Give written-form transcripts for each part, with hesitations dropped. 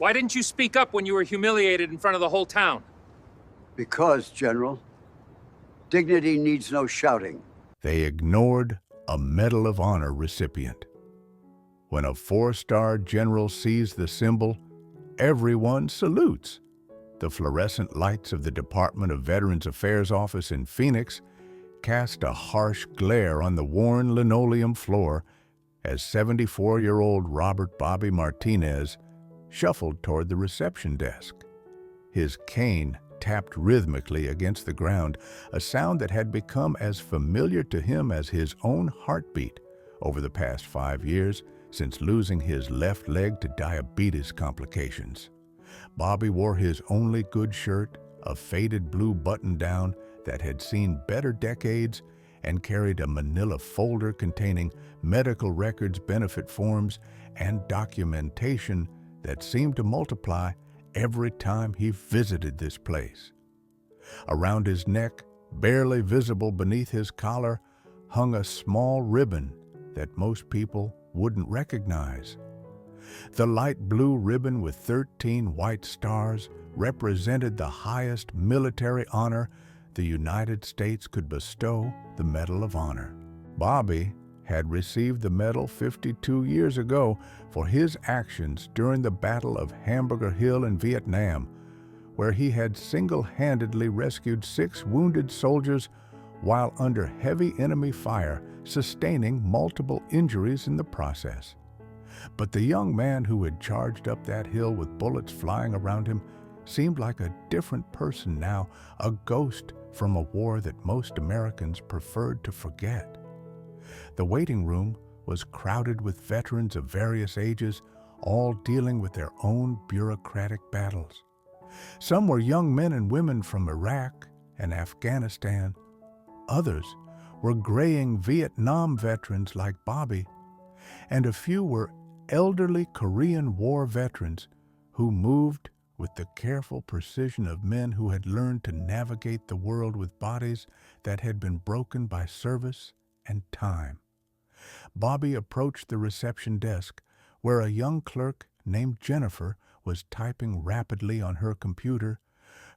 Why didn't you speak up when you were humiliated in front of the whole town? Because, General, dignity needs no shouting. They ignored a Medal of Honor recipient. When a four-star general sees the symbol, everyone salutes. The fluorescent lights of the Department of Veterans Affairs office in Phoenix cast a harsh glare on the worn linoleum floor as 74-year-old Robert Bobby Martinez shuffled toward the reception desk. His cane tapped rhythmically against the ground, a sound that had become as familiar to him as his own heartbeat over the past 5 years since losing his left leg to diabetes complications. Bobby wore his only good shirt, a faded blue button-down that had seen better decades, and carried a manila folder containing medical records, benefit forms, and documentation that seemed to multiply every time he visited this place. Around his neck, barely visible beneath his collar, hung a small ribbon that most people wouldn't recognize. The light blue ribbon with 13 white stars represented the highest military honor the United States could bestow, the Medal of Honor. Bobby had received the medal 52 years ago for his actions during the Battle of Hamburger Hill in Vietnam, where he had single-handedly rescued 6 wounded soldiers while under heavy enemy fire, sustaining multiple injuries in the process. But the young man who had charged up that hill with bullets flying around him seemed like a different person now, a ghost from a war that most Americans preferred to forget. The waiting room was crowded with veterans of various ages, all dealing with their own bureaucratic battles. Some were young men and women from Iraq and Afghanistan. Others were graying Vietnam veterans like Bobby, and a few were elderly Korean War veterans who moved with the careful precision of men who had learned to navigate the world with bodies that had been broken by service and time. Bobby approached the reception desk, where a young clerk named Jennifer was typing rapidly on her computer,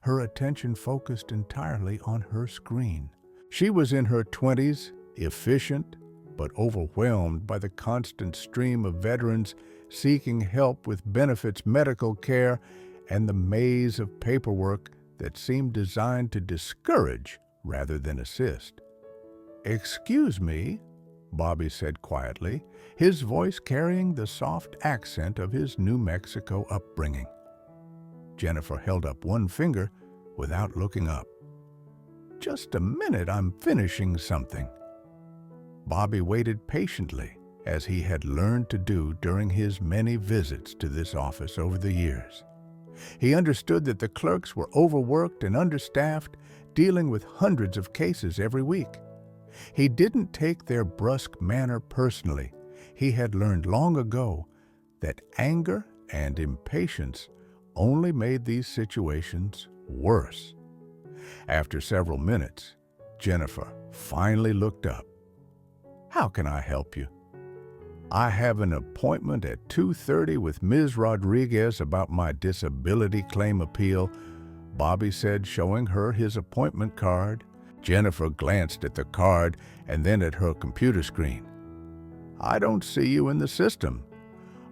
her attention focused entirely on her screen. She was in her 20s, efficient, but overwhelmed by the constant stream of veterans seeking help with benefits, medical care, and the maze of paperwork that seemed designed to discourage rather than assist. "Excuse me," Bobby said quietly, his voice carrying the soft accent of his New Mexico upbringing. Jennifer held up one finger without looking up. "Just a minute, I'm finishing something." Bobby waited patiently, as he had learned to do during his many visits to this office over the years. He understood that the clerks were overworked and understaffed, dealing with hundreds of cases every week. He didn't take their brusque manner personally. He had learned long ago that anger and impatience only made these situations worse. After several minutes, Jennifer finally looked up. "How can I help you?" "I have an appointment at 2:30 with Ms. Rodriguez about my disability claim appeal," Bobby said, showing her his appointment card. Jennifer glanced at the card and then at her computer screen. "I don't see you in the system.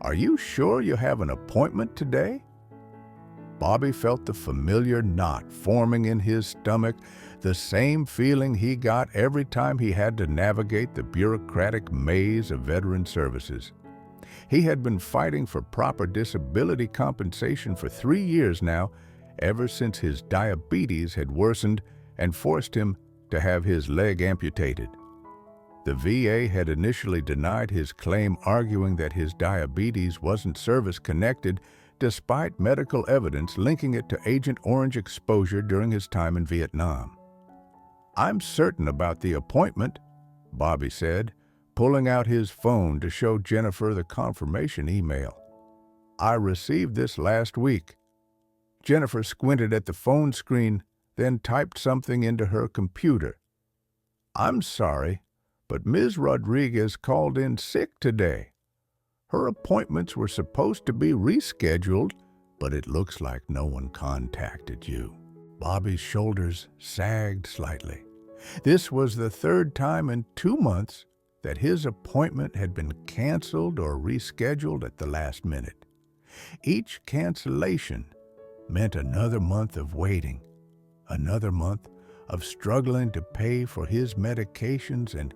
Are you sure you have an appointment today?" Bobby felt the familiar knot forming in his stomach, the same feeling he got every time he had to navigate the bureaucratic maze of veteran services. He had been fighting for proper disability compensation for 3 years now, ever since his diabetes had worsened and forced him to have his leg amputated. The VA had initially denied his claim, arguing that his diabetes wasn't service-connected, despite medical evidence linking it to Agent Orange exposure during his time in Vietnam. "I'm certain about the appointment," Bobby said, pulling out his phone to show Jennifer the confirmation email. "I received this last week." Jennifer squinted at the phone screen, then typed something into her computer. "I'm sorry, but Ms. Rodriguez called in sick today. Her appointments were supposed to be rescheduled, but she but it looks like no one contacted you." Bobby's shoulders sagged slightly. This was the third time in 2 months that his appointment had been canceled or rescheduled at the last minute. Each cancellation meant another month of waiting, another month of struggling to pay for his medications and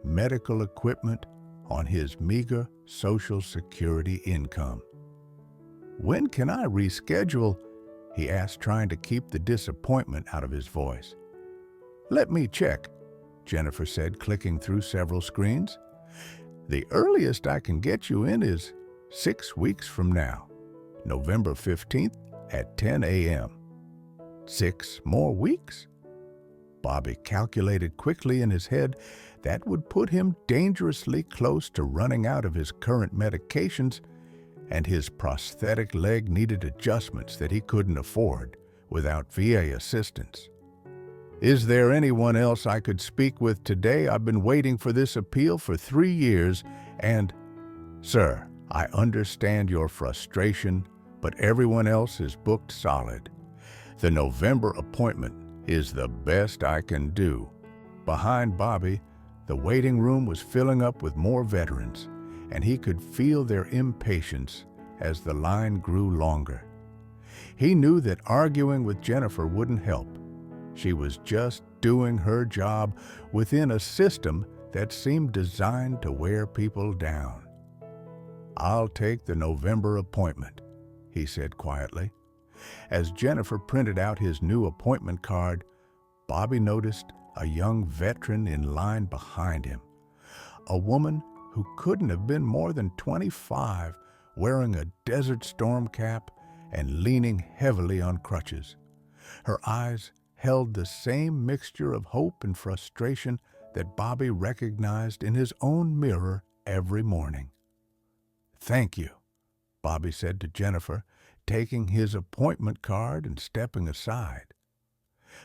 medical equipment on his meager Social Security income. "When can I reschedule?" he asked, trying to keep the disappointment out of his voice. "Let me check," Jennifer said, clicking through several screens. "The earliest I can get you in is 6 weeks from now, November 15th at 10 a.m. 6 more weeks?" Bobby calculated quickly in his head that would put him dangerously close to running out of his current medications, and his prosthetic leg needed adjustments that he couldn't afford without VA assistance. "Is there anyone else I could speak with today? I've been waiting for this appeal for 3 years, and..." "Sir, I understand your frustration, but everyone else is booked solid. The November appointment is the best I can do." Behind Bobby, the waiting room was filling up with more veterans, and he could feel their impatience as the line grew longer. He knew that arguing with Jennifer wouldn't help. She was just doing her job within a system that seemed designed to wear people down. "I'll take the November appointment," he said quietly. As Jennifer printed out his new appointment card, Bobby noticed a young veteran in line behind him. A woman who couldn't have been more than 25, wearing a Desert Storm cap and leaning heavily on crutches. Her eyes held the same mixture of hope and frustration that Bobby recognized in his own mirror every morning. "Thank you," Bobby said to Jennifer, taking his appointment card and stepping aside.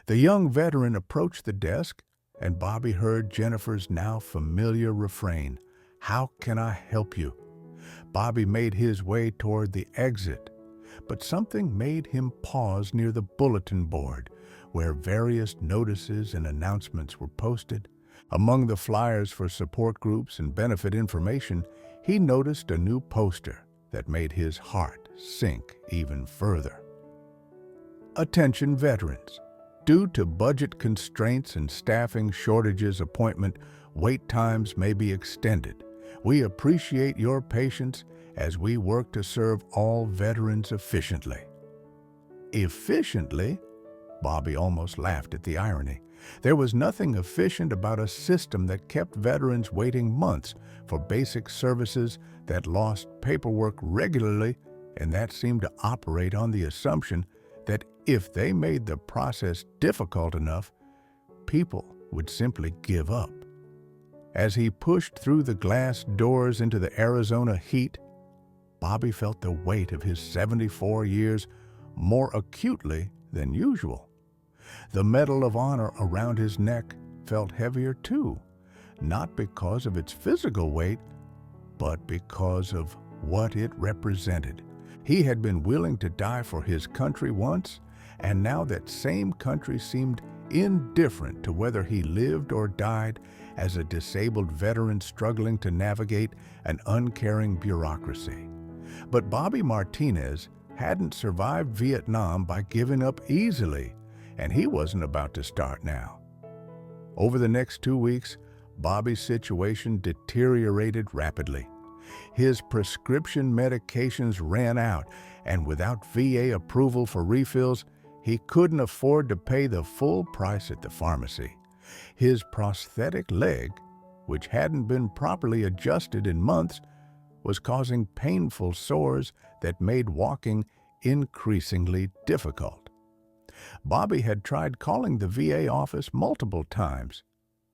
The young veteran approached the desk, and Bobby heard Jennifer's now familiar refrain, "How can I help you?" Bobby made his way toward the exit, but something made him pause near the bulletin board, where various notices and announcements were posted. Among the flyers for support groups and benefit information, he noticed a new poster that made his heart sink even further. "Attention veterans. Due to budget constraints and staffing shortages, appointment wait times may be extended. We appreciate your patience as we work to serve all veterans efficiently." Efficiently? Bobby almost laughed at the irony. There was nothing efficient about a system that kept veterans waiting months for basic services, that lost paperwork regularly, and that seemed to operate on the assumption that if they made the process difficult enough, people would simply give up. As he pushed through the glass doors into the Arizona heat, Bobby felt the weight of his 74 years more acutely than usual. The Medal of Honor around his neck felt heavier too, not because of its physical weight, but because of what it represented. He had been willing to die for his country once, and now that same country seemed indifferent to whether he lived or died as a disabled veteran struggling to navigate an uncaring bureaucracy. But Bobby Martinez hadn't survived Vietnam by giving up easily, and he wasn't about to start now. Over the next 2 weeks, Bobby's situation deteriorated rapidly. His prescription medications ran out, and without VA approval for refills, he couldn't afford to pay the full price at the pharmacy. His prosthetic leg, which hadn't been properly adjusted in months, was causing painful sores that made walking increasingly difficult. Bobby had tried calling the VA office multiple times,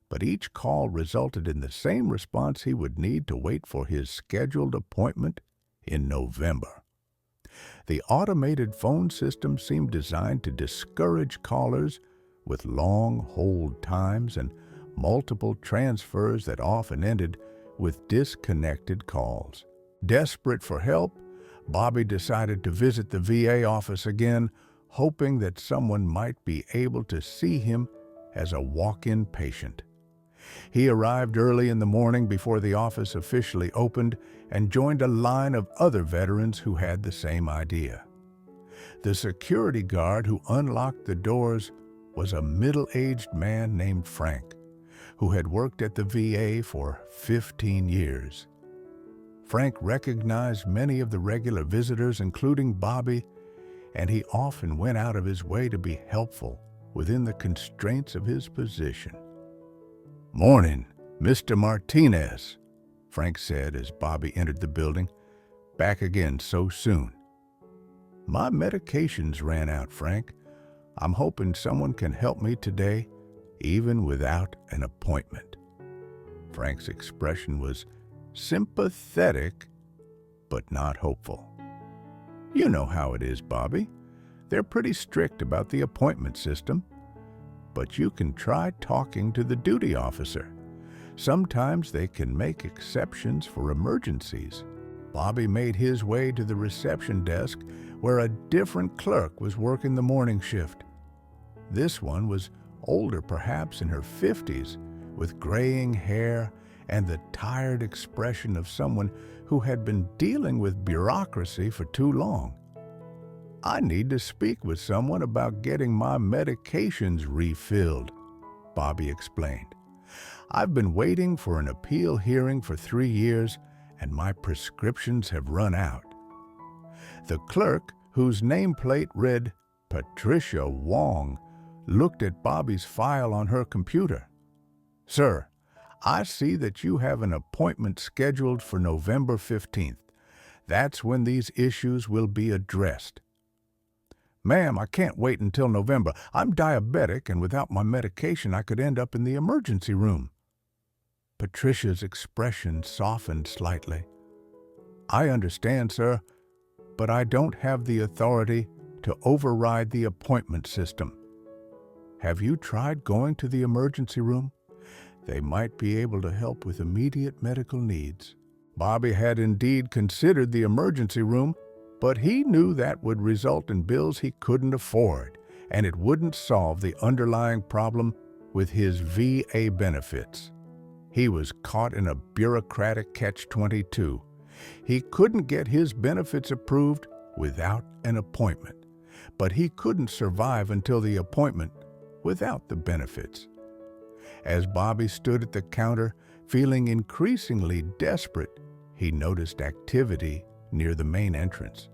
but each call resulted in the same response: he would need to wait for his scheduled appointment in November. The automated phone system seemed designed to discourage callers, with long hold times and multiple transfers that often ended with disconnected calls. Desperate for help, Bobby decided to visit the VA office again, hoping that someone might be able to see him as a walk-in patient. He arrived early in the morning before the office officially opened and joined a line of other veterans who had the same idea. The security guard who unlocked the doors was a middle-aged man named Frank, who had worked at the VA for 15 years. Frank recognized many of the regular visitors, including Bobby, and he often went out of his way to be helpful within the constraints of his position. "Morning, Mr. Martinez," Frank said as Bobby entered the building. "Back again so soon." "My medications ran out, Frank. I'm hoping someone can help me today, even without an appointment." Frank's expression was sympathetic, but not hopeful. "You know how it is, Bobby. They're pretty strict about the appointment system. But you can try talking to the duty officer. Sometimes they can make exceptions for emergencies." Bobby made his way to the reception desk where a different clerk was working the morning shift. This one was older, perhaps in her 50s, with graying hair and the tired expression of someone who had been dealing with bureaucracy for too long. "I need to speak with someone about getting my medications refilled," Bobby explained. "I've been waiting for an appeal hearing for 3 years, and my prescriptions have run out." The clerk, whose nameplate read Patricia Wong, looked at Bobby's file on her computer. "Sir, I see that you have an appointment scheduled for November 15th. That's when these issues will be addressed." "Ma'am, I can't wait until November. I'm diabetic, and without my medication, I could end up in the emergency room." Patricia's expression softened slightly. "I understand, sir, but I don't have the authority to override the appointment system. Have you tried going to the emergency room? They might be able to help with immediate medical needs." Bobby had indeed considered the emergency room, but he knew that would result in bills he couldn't afford, and it wouldn't solve the underlying problem with his VA benefits. He was caught in a bureaucratic catch-22. He couldn't get his benefits approved without an appointment, but he couldn't survive until the appointment without the benefits. As Bobby stood at the counter, feeling increasingly desperate, he noticed activity near the main entrance.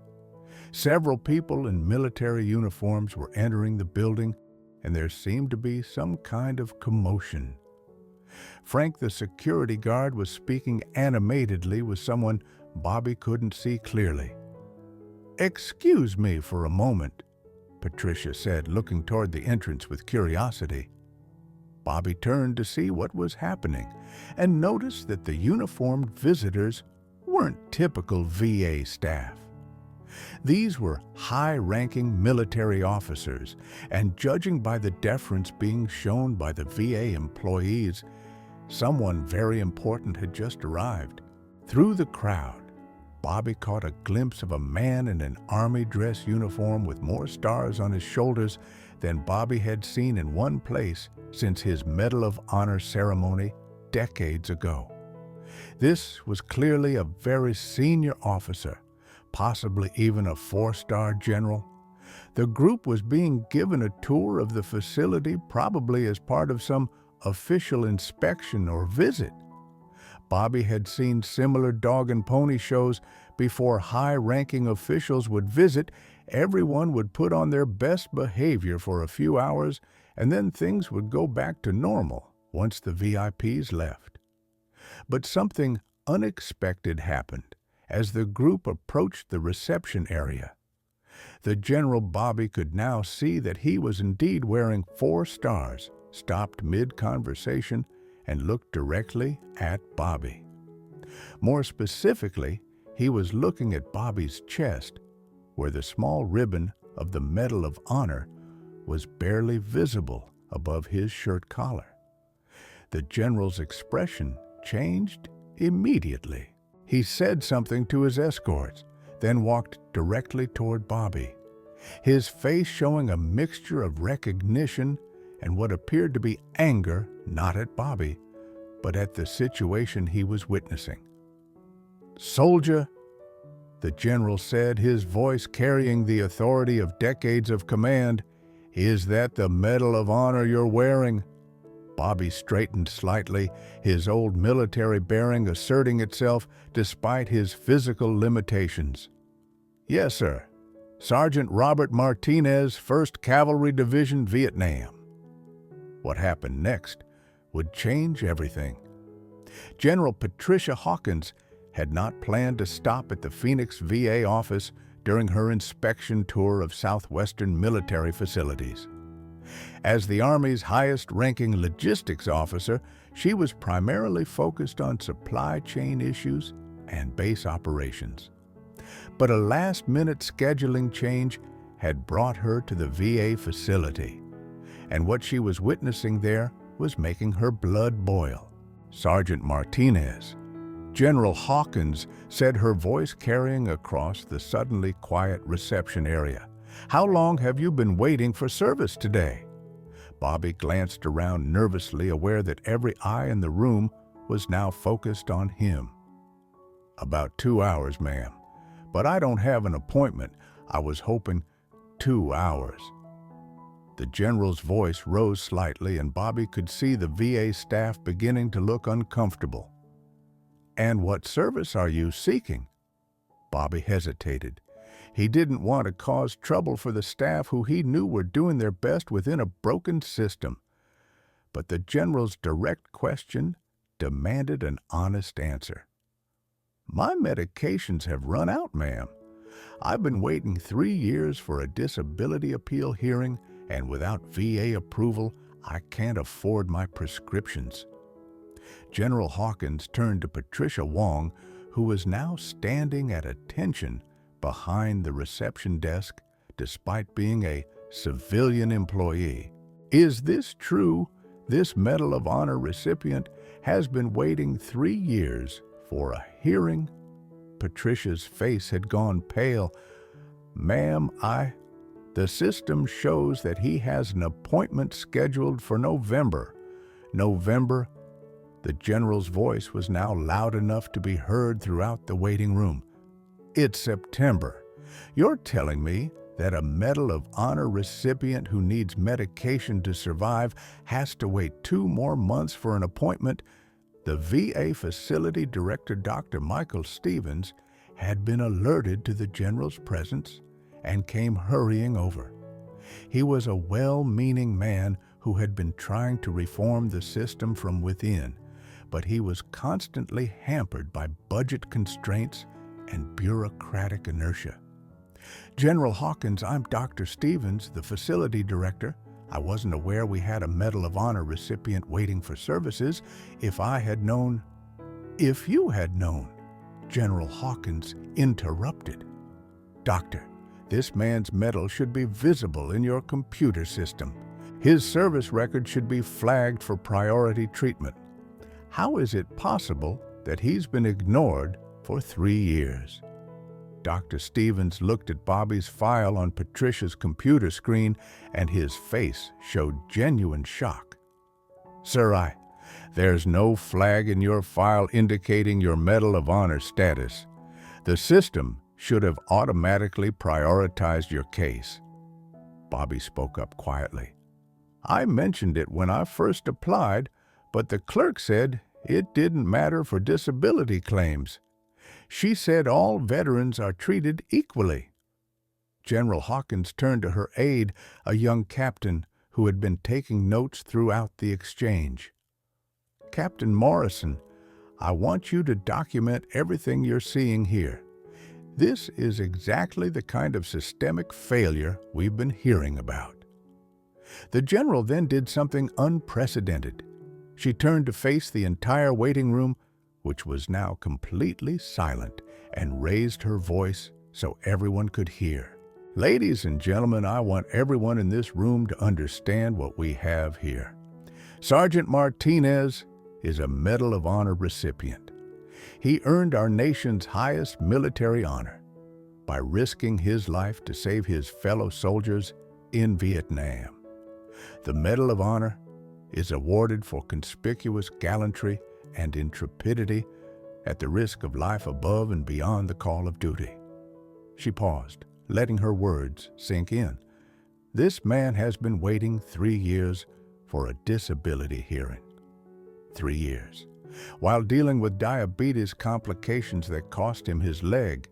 Several people in military uniforms were entering the building, and there seemed to be some kind of commotion. Frank, the security guard, was speaking animatedly with someone Bobby couldn't see clearly. "Excuse me for a moment," Patricia said, looking toward the entrance with curiosity. Bobby turned to see what was happening and noticed that the uniformed visitors weren't typical VA staff. These were high-ranking military officers, and judging by the deference being shown by the VA employees, someone very important had just arrived. Through the crowd, Bobby caught a glimpse of a man in an army dress uniform with more stars on his shoulders than Bobby had seen in one place since his Medal of Honor ceremony decades ago. This was clearly a very senior officer, possibly even a 4-star general. The group was being given a tour of the facility, probably as part of some official inspection or visit. Bobby had seen similar dog and pony shows. Before high-ranking officials would visit, everyone would put on their best behavior for a few hours, and then things would go back to normal once the VIPs left. But something unexpected happened as the group approached the reception area. The General Bobby could now see that he was indeed wearing 4 stars, stopped mid-conversation, and looked directly at Bobby. More specifically, he was looking at Bobby's chest, where the small ribbon of the Medal of Honor was barely visible above his shirt collar. The general's expression changed immediately. He said something to his escorts, then walked directly toward Bobby, his face showing a mixture of recognition and what appeared to be anger, not at Bobby, but at the situation he was witnessing. "Soldier," the general said, his voice carrying the authority of decades of command, "is that the Medal of Honor you're wearing?" Bobby straightened slightly, his old military bearing asserting itself despite his physical limitations. "Yes, sir. Sergeant Robert Martinez, 1st Cavalry Division, Vietnam." What happened next would change everything. General Patricia Hawkins had not planned to stop at the Phoenix VA office during her inspection tour of southwestern military facilities. As the Army's highest-ranking logistics officer, she was primarily focused on supply chain issues and base operations. But a last-minute scheduling change had brought her to the VA facility, and what she was witnessing there was making her blood boil. Sergeant Martinez, General Hawkins, said, her voice carrying across the suddenly quiet reception area. "How long have you been waiting for service today?" Bobby glanced around nervously, aware that every eye in the room was now focused on him. "About 2 hours, ma'am. But I don't have an appointment. I was hoping 2 hours." The general's voice rose slightly, and Bobby could see the VA staff beginning to look uncomfortable. "And what service are you seeking?" Bobby hesitated. He didn't want to cause trouble for the staff who he knew were doing their best within a broken system. But the general's direct question demanded an honest answer. "My medications have run out, ma'am. I've been waiting 3 years for a disability appeal hearing, and without VA approval, I can't afford my prescriptions." General Hawkins turned to Patricia Wong, who was now standing at attention behind the reception desk despite being a civilian employee. "Is this true? This Medal of Honor recipient has been waiting 3 years for a hearing?" Patricia's face had gone pale. "Ma'am, the system shows that he has an appointment scheduled for November." "November?" The general's voice was now loud enough to be heard throughout the waiting room. "It's September. You're telling me that a Medal of Honor recipient who needs medication to survive has to wait 2 more months for an appointment?" The VA facility director, Dr. Michael Stevens, had been alerted to the general's presence and came hurrying over. He was a well-meaning man who had been trying to reform the system from within, but he was constantly hampered by budget constraints and bureaucratic inertia. "General Hawkins, I'm Dr. Stevens, the facility director. I wasn't aware we had a Medal of Honor recipient waiting for services. If I had known..." "If you had known," General Hawkins interrupted. "Doctor, this man's medal should be visible in your computer system. His service record should be flagged for priority treatment. How is it possible that he's been ignored for 3 years?" Dr. Stevens looked at Bobby's file on Patricia's computer screen, and his face showed genuine shock. "Sir, there's no flag in your file indicating your Medal of Honor status. The system should have automatically prioritized your case." Bobby spoke up quietly. "I mentioned it when I first applied, but the clerk said it didn't matter for disability claims. She said all veterans are treated equally." General Hawkins turned to her aide, a young captain who had been taking notes throughout the exchange. "Captain Morrison, I want you to document everything you're seeing here. This is exactly the kind of systemic failure we've been hearing about." The general then did something unprecedented. She turned to face the entire waiting room, which was now completely silent, and raised her voice so everyone could hear. "Ladies and gentlemen, I want everyone in this room to understand what we have here. Sergeant Martinez is a Medal of Honor recipient. He earned our nation's highest military honor. by risking his life to save his fellow soldiers in Vietnam. The Medal of Honor is awarded for conspicuous gallantry and intrepidity at the risk of life above and beyond the call of duty. She paused, letting her words sink in. This man has been waiting 3 years for a disability hearing. 3 years. While dealing with diabetes complications that cost him his leg,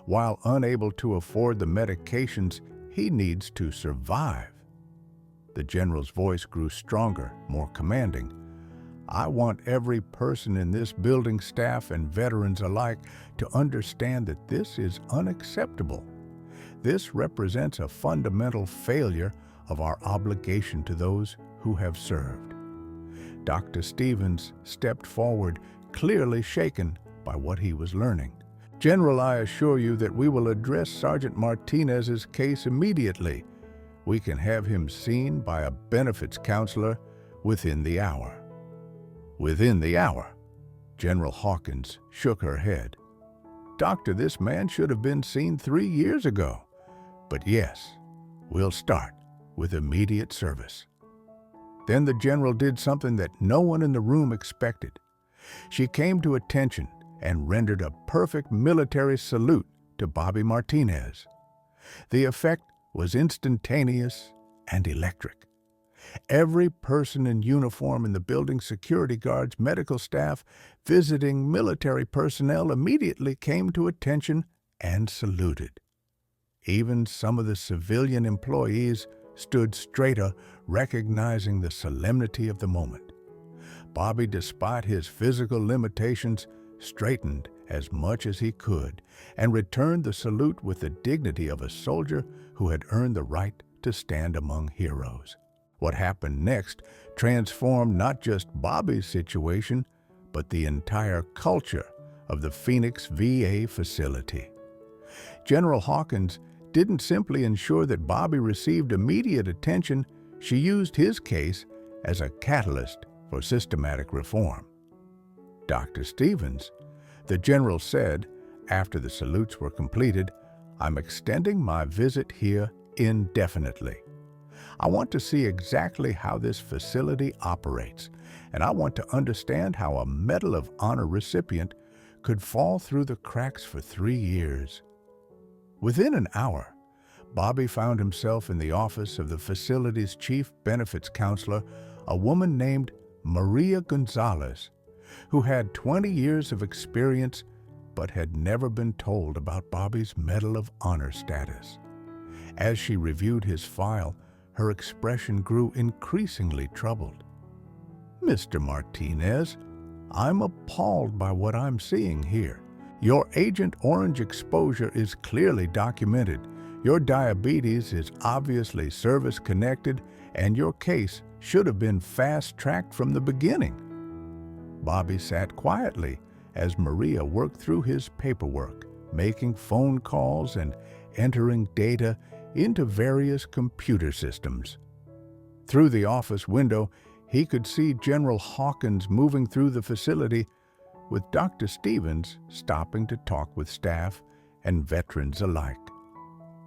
while unable to afford the medications he needs to survive. The general's voice grew stronger, more commanding. I want every person in this building, staff and veterans alike, to understand that this is unacceptable. This represents a fundamental failure of our obligation to those who have served. Dr. Stevens stepped forward, clearly shaken by what he was learning. General, I assure you that we will address Sergeant Martinez's case immediately. We can have him seen by a benefits counselor within the hour. Within the hour? General Hawkins shook her head. Doctor, this man should have been seen 3 years ago. But yes, we'll start with immediate service. Then the general did something that no one in the room expected. She came to attention and rendered a perfect military salute to Bobby Martinez. The effect was instantaneous and electric. Every person in uniform in the building, security guards, medical staff, visiting military personnel immediately came to attention and saluted. Even some of the civilian employees stood straighter, recognizing the solemnity of the moment. Bobby, despite his physical limitations, straightened as much as he could and returned the salute with the dignity of a soldier who had earned the right to stand among heroes. What happened next transformed not just Bobby's situation, but the entire culture of the Phoenix VA facility. General Hawkins didn't simply ensure that Bobby received immediate attention, she used his case as a catalyst for systematic reform. Dr. Stevens, the general said, after the salutes were completed, I'm extending my visit here indefinitely. I want to see exactly how this facility operates, and I want to understand how a Medal of Honor recipient could fall through the cracks for 3 years. Within an hour, Bobby found himself in the office of the facility's chief benefits counselor, a woman named Maria Gonzalez, who had 20 years of experience but had never been told about Bobby's Medal of Honor status. As she reviewed his file, her expression grew increasingly troubled. Mr. Martinez, I'm appalled by what I'm seeing here. Your Agent Orange exposure is clearly documented. Your diabetes is obviously service-connected, and your case should have been fast-tracked from the beginning. Bobby sat quietly as Maria worked through his paperwork, making phone calls and entering data into various computer systems. Through the office window, he could see General Hawkins moving through the facility, with Dr. Stevens stopping to talk with staff and veterans alike.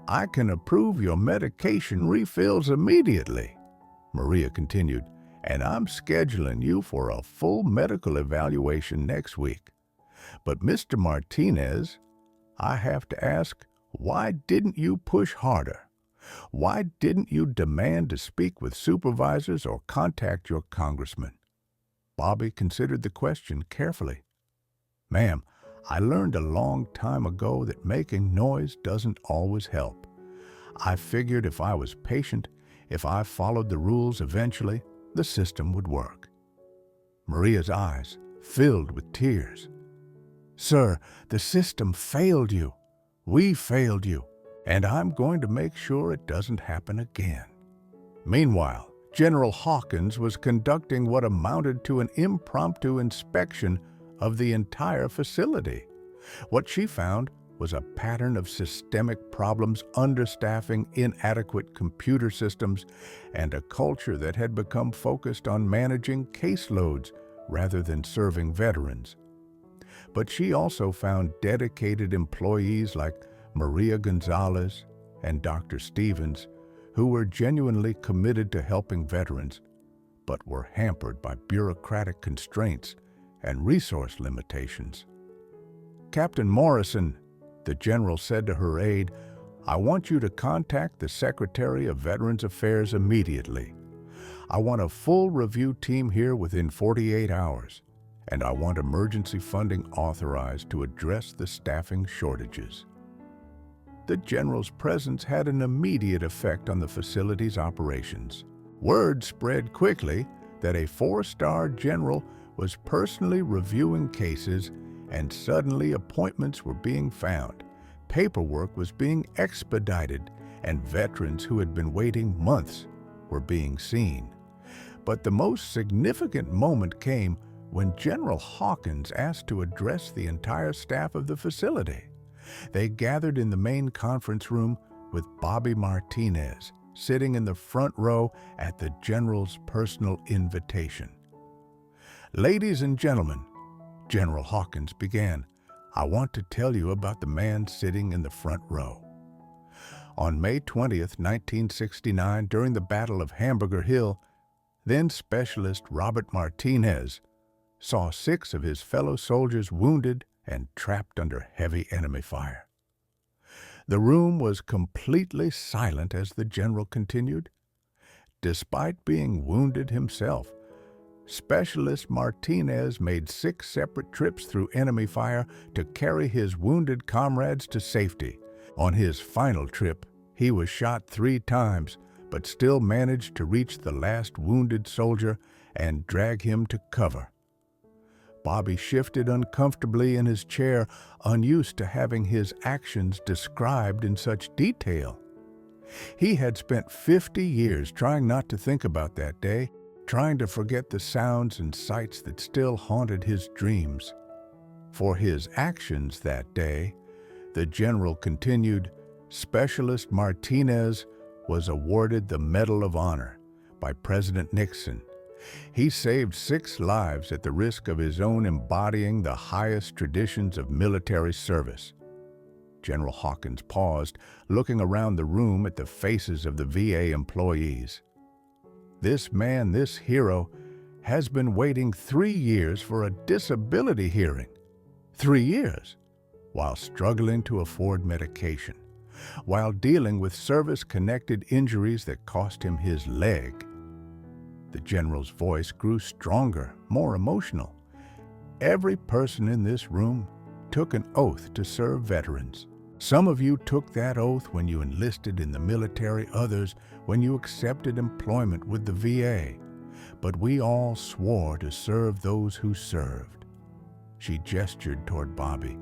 I can approve your medication refills immediately, Maria continued, and I'm scheduling you for a full medical evaluation next week. But Mr. Martinez, I have to ask, why didn't you push harder? Why didn't you demand to speak with supervisors or contact your congressman? Bobby considered the question carefully. Ma'am, I learned a long time ago that making noise doesn't always help. I figured if I was patient, if I followed the rules eventually, the system would work. Maria's eyes filled with tears. Sir, the system failed you. We failed you, and I'm going to make sure it doesn't happen again. Meanwhile, General Hawkins was conducting what amounted to an impromptu inspection of the entire facility. What she found was a pattern of systemic problems, understaffing, inadequate computer systems, and a culture that had become focused on managing caseloads rather than serving veterans. But she also found dedicated employees like Maria Gonzalez, and Dr. Stevens, who were genuinely committed to helping veterans, but were hampered by bureaucratic constraints and resource limitations. Captain Morrison, the general said to her aide, "I want you to contact the Secretary of Veterans Affairs immediately. I want a full review team here within 48 hours, and I want emergency funding authorized to address the staffing shortages." The general's presence had an immediate effect on the facility's operations. Word spread quickly that a four-star general was personally reviewing cases, and suddenly appointments were being found. Paperwork was being expedited, and veterans who had been waiting months were being seen. But the most significant moment came when General Hawkins asked to address the entire staff of the facility. They gathered in the main conference room with Bobby Martinez sitting in the front row at the general's personal invitation. "Ladies and gentlemen," General Hawkins began, "I want to tell you about the man sitting in the front row. On May 20th, 1969, during the Battle of Hamburger Hill, then Specialist Robert Martinez saw 6 of his fellow soldiers wounded and trapped under heavy enemy fire." The room was completely silent as the general continued. Despite being wounded himself, Specialist Martinez made 6 separate trips through enemy fire to carry his wounded comrades to safety. On his final trip, he was shot 3 times, but still managed to reach the last wounded soldier and drag him to cover. Bobby shifted uncomfortably in his chair, unused to having his actions described in such detail. He had spent 50 years trying not to think about that day, trying to forget the sounds and sights that still haunted his dreams. For his actions that day, the general continued, Specialist Martinez was awarded the Medal of Honor by President Nixon. He saved 6 lives at the risk of his own embodying the highest traditions of military service. General Hawkins paused, looking around the room at the faces of the VA employees. "This man, this hero, has been waiting 3 years for a disability hearing. 3 years, while struggling to afford medication, while dealing with service-connected injuries that cost him his leg." The general's voice grew stronger, more emotional. "Every person in this room took an oath to serve veterans. Some of you took that oath when you enlisted in the military, others when you accepted employment with the VA. But we all swore to serve those who served." She gestured toward Bobby.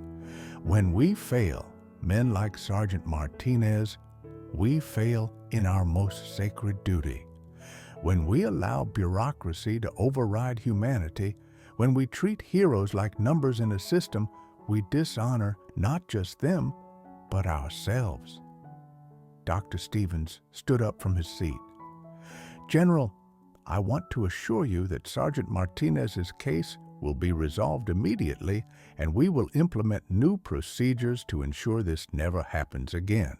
"When we fail, men like Sergeant Martinez, we fail in our most sacred duty. When we allow bureaucracy to override humanity, when we treat heroes like numbers in a system, we dishonor not just them, but ourselves." Dr. Stevens stood up from his seat. "General, I want to assure you that Sergeant Martinez's case will be resolved immediately, and we will implement new procedures to ensure this never happens again."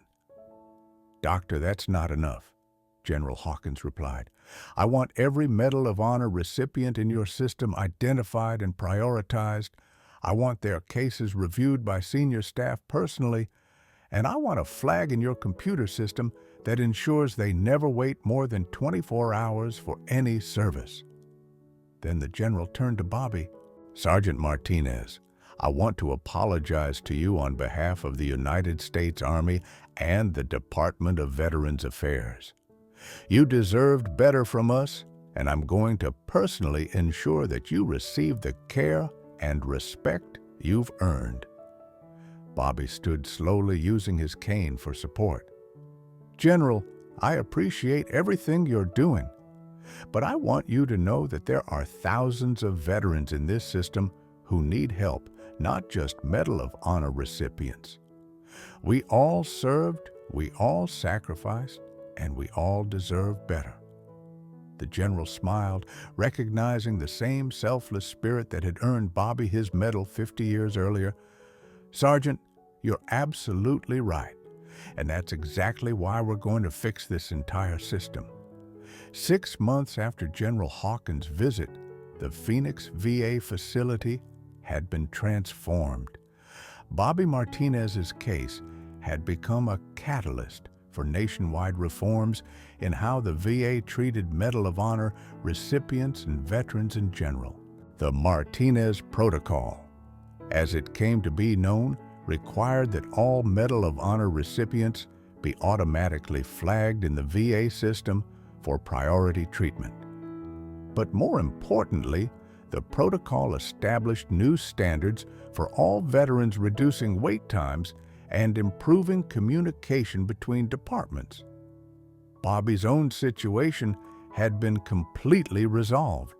"Doctor, that's not enough," General Hawkins replied. "I want every Medal of Honor recipient in your system identified and prioritized. I want their cases reviewed by senior staff personally, and I want a flag in your computer system that ensures they never wait more than 24 hours for any service." Then the general turned to Bobby. "Sergeant Martinez, I want to apologize to you on behalf of the United States Army and the Department of Veterans Affairs. You deserved better from us, and I'm going to personally ensure that you receive the care and respect you've earned." Bobby stood slowly, using his cane for support. "General, I appreciate everything you're doing, but I want you to know that there are thousands of veterans in this system who need help, not just Medal of Honor recipients. We all served, we all sacrificed, and we all deserve better." The general smiled, recognizing the same selfless spirit that had earned Bobby his medal 50 years earlier. "Sergeant, You're absolutely right. And that's exactly why we're going to fix this entire system. 6 months after General Hawkins' visit, the Phoenix VA facility had been transformed. Bobby Martinez's case had become a catalyst for nationwide reforms in how the VA treated Medal of Honor recipients and veterans in general. The Martinez Protocol, as it came to be known, required that all Medal of Honor recipients be automatically flagged in the VA system for priority treatment. But more importantly, the protocol established new standards for all veterans, reducing wait times and improving communication between departments. Bobby's own situation had been completely resolved.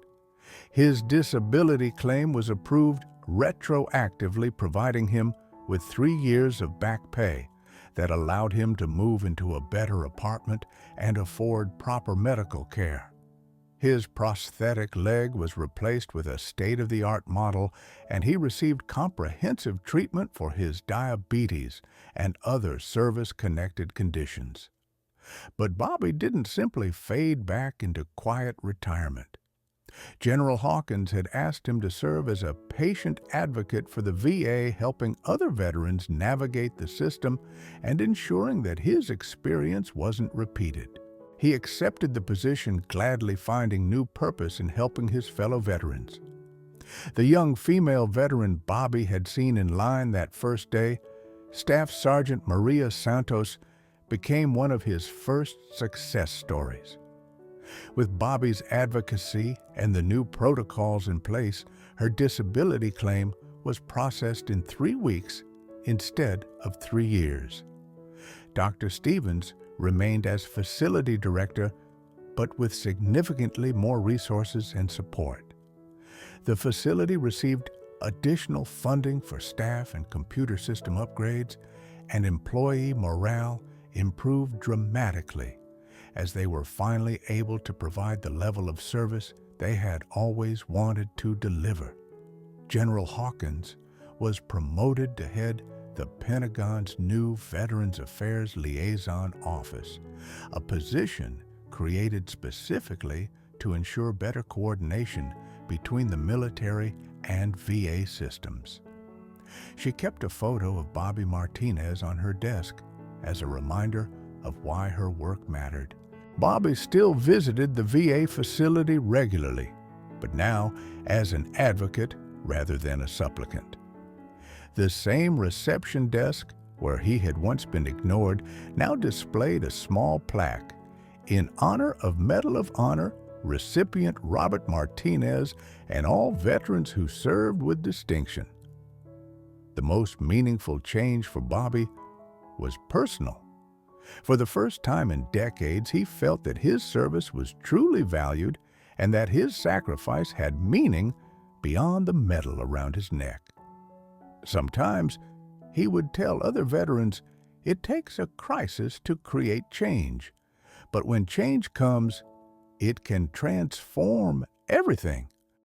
His disability claim was approved retroactively, providing him with 3 years of back pay that allowed him to move into a better apartment and afford proper medical care. His prosthetic leg was replaced with a state-of-the-art model, and he received comprehensive treatment for his diabetes and other service-connected conditions. But Bobby didn't simply fade back into quiet retirement. General Hawkins had asked him to serve as a patient advocate for the VA, helping other veterans navigate the system and ensuring that his experience wasn't repeated. He accepted the position, gladly finding new purpose in helping his fellow veterans. The young female veteran Bobby had seen in line that first day, Staff Sergeant Maria Santos, became one of his first success stories. With Bobby's advocacy and the new protocols in place, her disability claim was processed in 3 weeks instead of 3 years. Dr. Stevens remained as facility director, but with significantly more resources and support. The facility received additional funding for staff and computer system upgrades, and employee morale improved dramatically as they were finally able to provide the level of service they had always wanted to deliver. General Hawkins was promoted to head the Pentagon's new Veterans Affairs Liaison Office, a position created specifically to ensure better coordination between the military and VA systems. She kept a photo of Bobby Martinez on her desk as a reminder of why her work mattered. Bobby still visited the VA facility regularly, but now as an advocate rather than a supplicant. The same reception desk where he had once been ignored now displayed a small plaque in honor of Medal of Honor recipient Robert Martinez and all veterans who served with distinction. The most meaningful change for Bobby was personal. For the first time in decades, he felt that his service was truly valued and that his sacrifice had meaning beyond the medal around his neck. Sometimes he would tell other veterans, it takes a crisis to create change, but when change comes, it can transform everything.